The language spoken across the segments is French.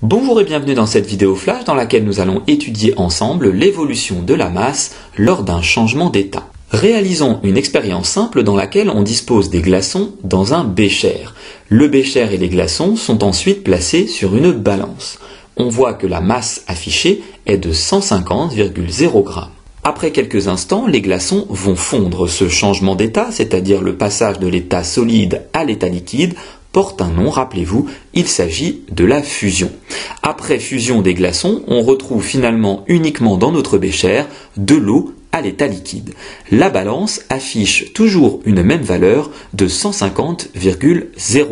Bonjour et bienvenue dans cette vidéo flash dans laquelle nous allons étudier ensemble l'évolution de la masse lors d'un changement d'état. Réalisons une expérience simple dans laquelle on dispose des glaçons dans un bécher. Le bécher et les glaçons sont ensuite placés sur une balance. On voit que la masse affichée est de 150,0 g. Après quelques instants, les glaçons vont fondre. Ce changement d'état, c'est-à-dire le passage de l'état solide à l'état liquide, porte un nom, rappelez-vous, il s'agit de la fusion. Après fusion des glaçons, on retrouve finalement uniquement dans notre bécher de l'eau à l'état liquide. La balance affiche toujours une même valeur de 150,0 g.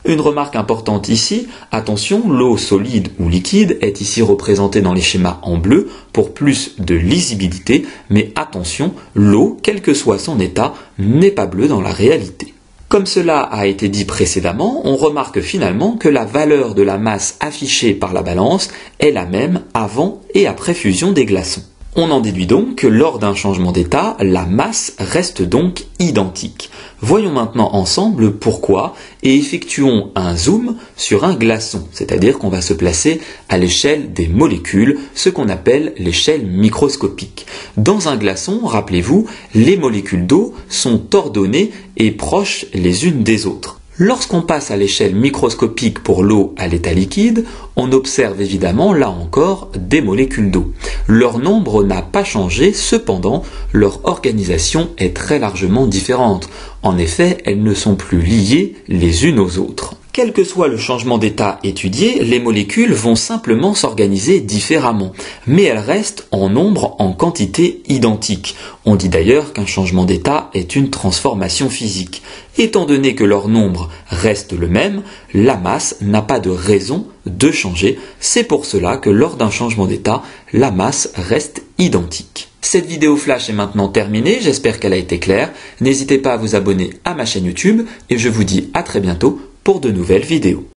Une remarque importante ici, attention, l'eau solide ou liquide est ici représentée dans les schémas en bleu pour plus de lisibilité, mais attention, l'eau, quel que soit son état, n'est pas bleue dans la réalité. Comme cela a été dit précédemment, on remarque finalement que la valeur de la masse affichée par la balance est la même avant et après fusion des glaçons. On en déduit donc que lors d'un changement d'état, la masse reste donc identique. Voyons maintenant ensemble pourquoi et effectuons un zoom sur un glaçon, c'est-à-dire qu'on va se placer à l'échelle des molécules, ce qu'on appelle l'échelle microscopique. Dans un glaçon, rappelez-vous, les molécules d'eau sont ordonnées et proches les unes des autres. Lorsqu'on passe à l'échelle microscopique pour l'eau à l'état liquide, on observe évidemment, là encore, des molécules d'eau. Leur nombre n'a pas changé, cependant, leur organisation est très largement différente. En effet, elles ne sont plus liées les unes aux autres. Quel que soit le changement d'état étudié, les molécules vont simplement s'organiser différemment, mais elles restent en nombre, en quantité identique. On dit d'ailleurs qu'un changement d'état est une transformation physique. Étant donné que leur nombre reste le même, la masse n'a pas de raison de changer. C'est pour cela que lors d'un changement d'état, la masse reste identique. Cette vidéo flash est maintenant terminée, j'espère qu'elle a été claire. N'hésitez pas à vous abonner à ma chaîne YouTube et je vous dis à très bientôt pour de nouvelles vidéos.